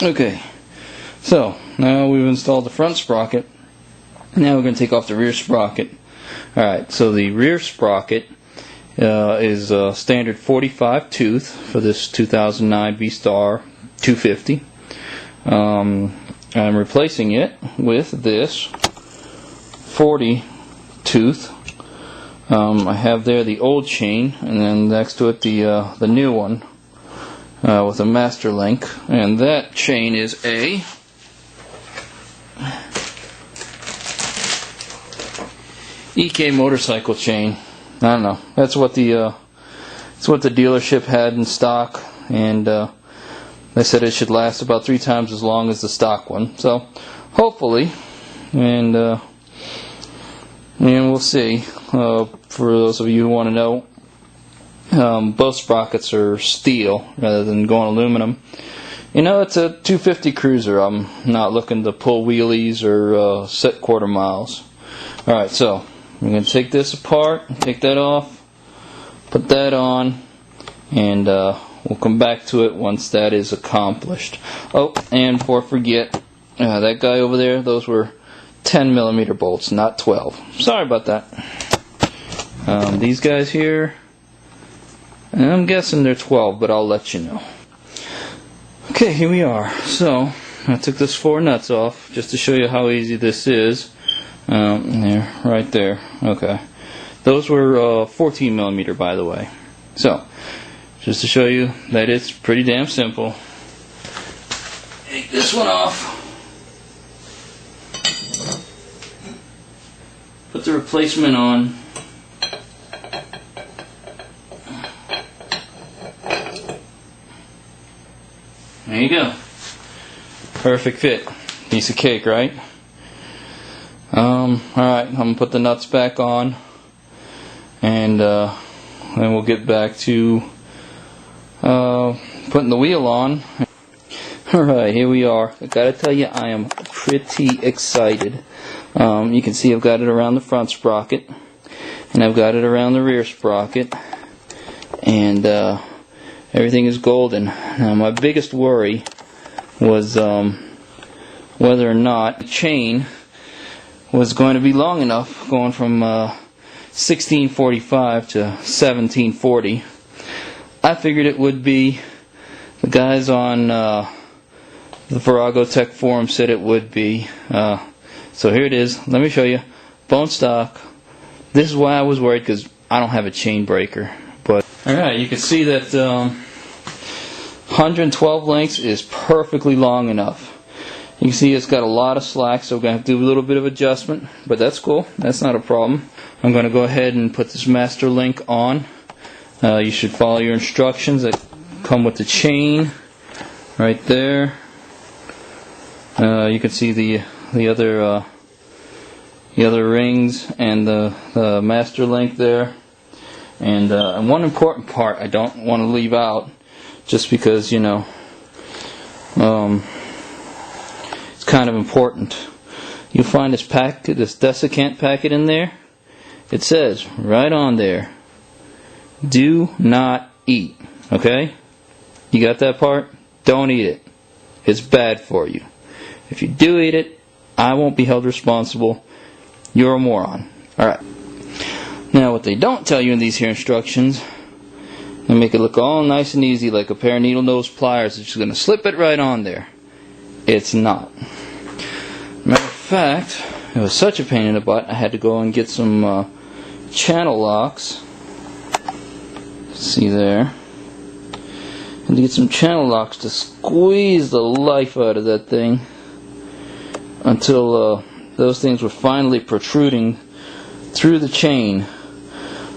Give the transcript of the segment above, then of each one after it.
Okay, so now we've installed the front sprocket. Now we're going to take off the rear sprocket. Alright, so the rear sprocket is a standard 45 tooth for this 2009 V-Star 250. I'm replacing it with this 40 tooth. I have there the old chain, and then next to it the new one with a master link, and that chain is a EK motorcycle chain. I don't know. That's what the dealership had in stock, and they said it should last about 3 times as long as the stock one. So hopefully, and we'll see. For those of you who want to know, both sprockets are steel rather than going aluminum. You know, it's a 250 cruiser. I'm not looking to pull wheelies or set quarter miles. Alright, so I'm going to take this apart, take that off, put that on, and we'll come back to it once that is accomplished. Oh, and before I forget, that guy over there, those were 10mm bolts, not 12. Sorry about that. These guys here, I'm guessing they're 12, but I'll let you know. Okay, here we are. So I took this 4 nuts off just to show you how easy this is. There, right there. Okay, those were 14mm, by the way. So just to show you that it's pretty damn simple. Take this one off. Put the replacement on. There you go. Perfect fit. Piece of cake, right? Alright, I'm going to put the nuts back on, and then we'll get back to putting the wheel on. Alright, here we are. I gotta tell you, I am pretty excited. You can see I've got it around the front sprocket, and I've got it around the rear sprocket, and everything is golden. Now, my biggest worry was whether or not the chain was going to be long enough, going from 1645 to 1740. I figured it would be. The guys on the Virago Tech forum said it would be. So here it is. Let me show you. Bone stock. This is why I was worried, because I don't have a chain breaker. But alright, you can see that 112 lengths is perfectly long enough. You can see it's got a lot of slack, so we're going to have to do a little bit of adjustment, but that's cool. That's not a problem. I'm going to go ahead and put this master link on. You should follow your instructions that come with the chain right there. You can see the other rings and the master link there. And one important part I don't want to leave out, just because, you know, it's kind of important. You'll find this packet, this desiccant packet in there. It says right on there, do not eat. Okay? You got that part? Don't eat it. It's bad for you. If you do eat it, I won't be held responsible. You're a moron. Alright. Now, what they don't tell you in these here instructions, they make it look all nice and easy, like a pair of needle nose pliers. It's just going to slip it right on there. It's not. Matter of fact, it was such a pain in the butt, I had to go and get some channel locks. See there? And to get some channel locks to squeeze the life out of that thing until those things were finally protruding through the chain.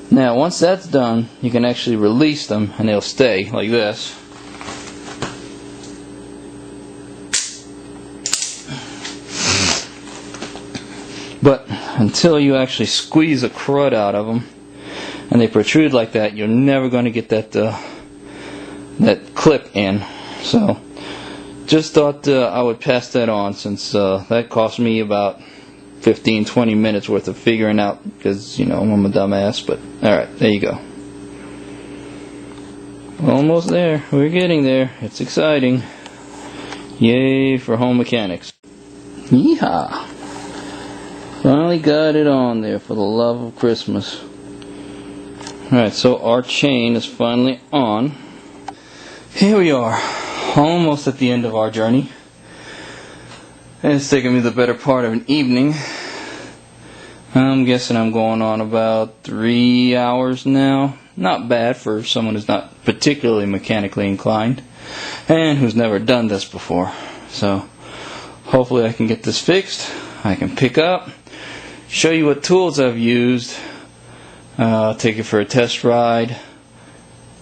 Now, once that's done, you can actually release them, and they'll stay like this. But until you actually squeeze the crud out of them, and they protrude like that, you're never going to get that clip in. So, just thought I would pass that on, since that cost me about 15-20 minutes worth of figuring out, because, you know, I'm a dumbass. But alright, there you go. Almost there. We're getting there. It's exciting. Yay for home mechanics. Yeehaw! Finally got it on there for the love of Christmas. Alright, so our chain is finally on. Here we are, almost at the end of our journey. And it's taken me the better part of an evening. I'm guessing I'm going on about 3 hours now. Not bad for someone who's not particularly mechanically inclined and who's never done this before. So hopefully I can get this fixed. I can pick up, show you what tools I've used, take it for a test ride,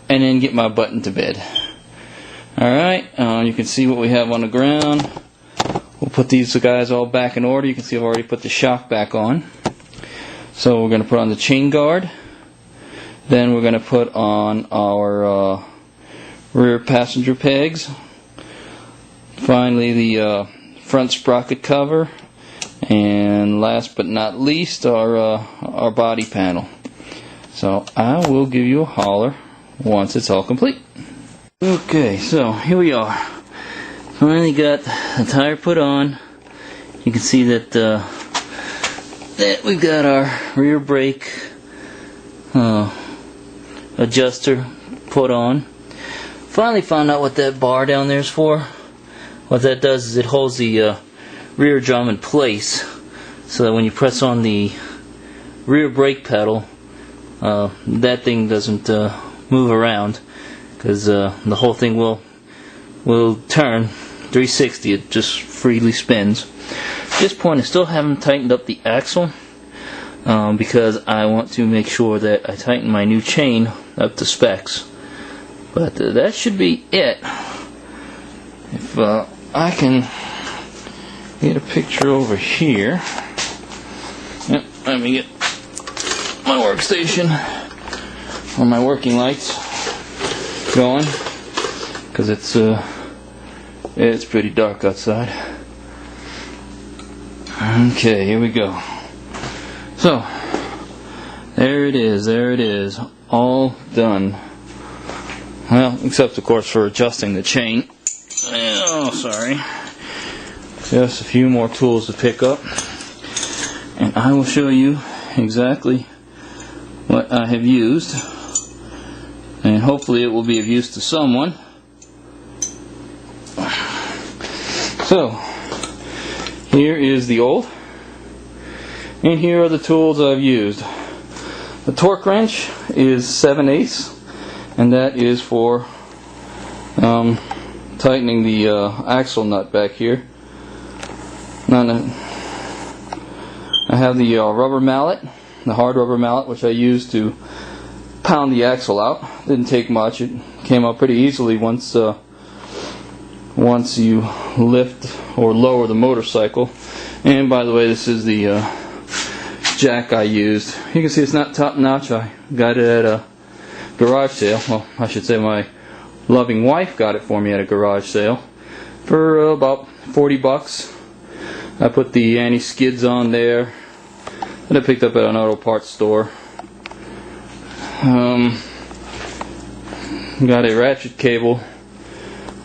and then get my butt into bed. Alright, you can see what we have on the ground. We'll put these guys all back in order. You can see I've already put the shock back on. So we're going to put on the chain guard. Then we're going to put on our rear passenger pegs. Finally the front sprocket cover. And last but not least our body panel. So I will give you a holler once it's all complete. Okay, so here we are. Finally got the tire put on. You can see that we've got our rear brake adjuster put on. Finally found out what that bar down there is for. What that does is it holds the rear drum in place so that when you press on the rear brake pedal, that thing doesn't move around, because the whole thing will turn 360. It just freely spins. At this point I still haven't tightened up the axle because I want to make sure that I tighten my new chain up to specs. But that should be it. If I can get a picture over here. Yep, let me get my workstation or my working lights going, because it's pretty dark outside. Okay, here we go. So there it is, all done. Well, except of course for adjusting the chain. Oh, sorry. Just a few more tools to pick up, and I will show you exactly what I have used, and hopefully it will be of use to someone. So here is the old, and here are the tools I've used. The torque wrench is 7/8, and that is for tightening the axle nut back here. I have the rubber mallet, the hard rubber mallet, which I used to pound the axle out. Didn't take much. It came out pretty easily once you lift or lower the motorcycle. And by the way, this is the jack I used. You can see it's not top notch. I got it at a garage sale. Well, I should say my loving wife got it for me at a garage sale for about 40 bucks. I put the anti-skids on there that I picked up at an auto parts store. Got a ratchet cable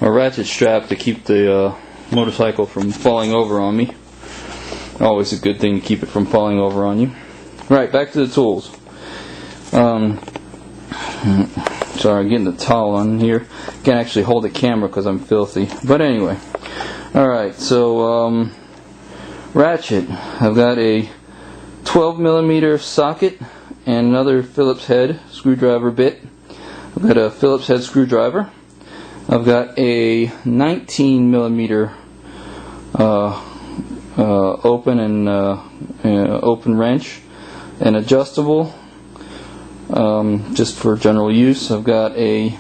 or ratchet strap to keep the motorcycle from falling over on me. Always a good thing to keep it from falling over on you. Right, back to the tools. Sorry, I'm getting the towel on here. Can't actually hold the camera because I'm filthy. But anyway. Alright, so ratchet. I've got a 12mm socket and another Phillips head screwdriver bit. I've got a Phillips head screwdriver. I've got a 19mm open and open wrench, and adjustable, just for general use. I've got a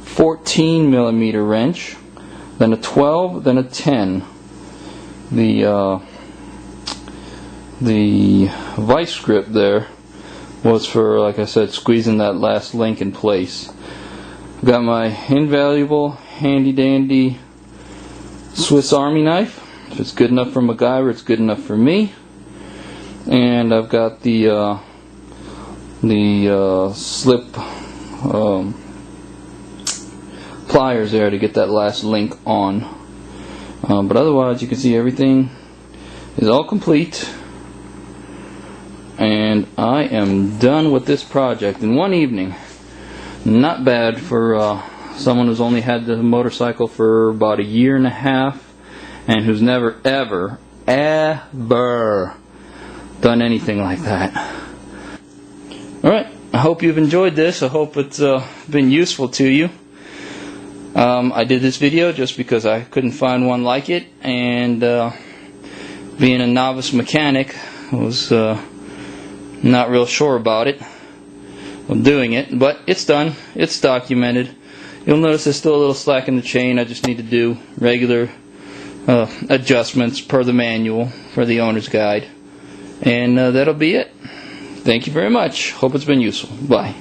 14mm wrench, then a 12, then a 10. The vice grip there was for, like I said, squeezing that last link in place. I've got my invaluable handy dandy Swiss Army knife. If it's good enough for MacGyver, it's good enough for me. And I've got the slip pliers there to get that last link on. But otherwise, you can see everything is all complete, and I am done with this project in one evening. Not bad for someone who's only had the motorcycle for about a year and a half and who's never ever done anything like that. Alright, I hope you've enjoyed this. I hope it's been useful to you. I did this video just because I couldn't find one like it, and being a novice mechanic, I was not real sure about it. I'm doing it, but it's done. It's documented. You'll notice there's still a little slack in the chain. I just need to do regular adjustments per the manual for the owner's guide, and that'll be it. Thank you very much. Hope it's been useful. Bye.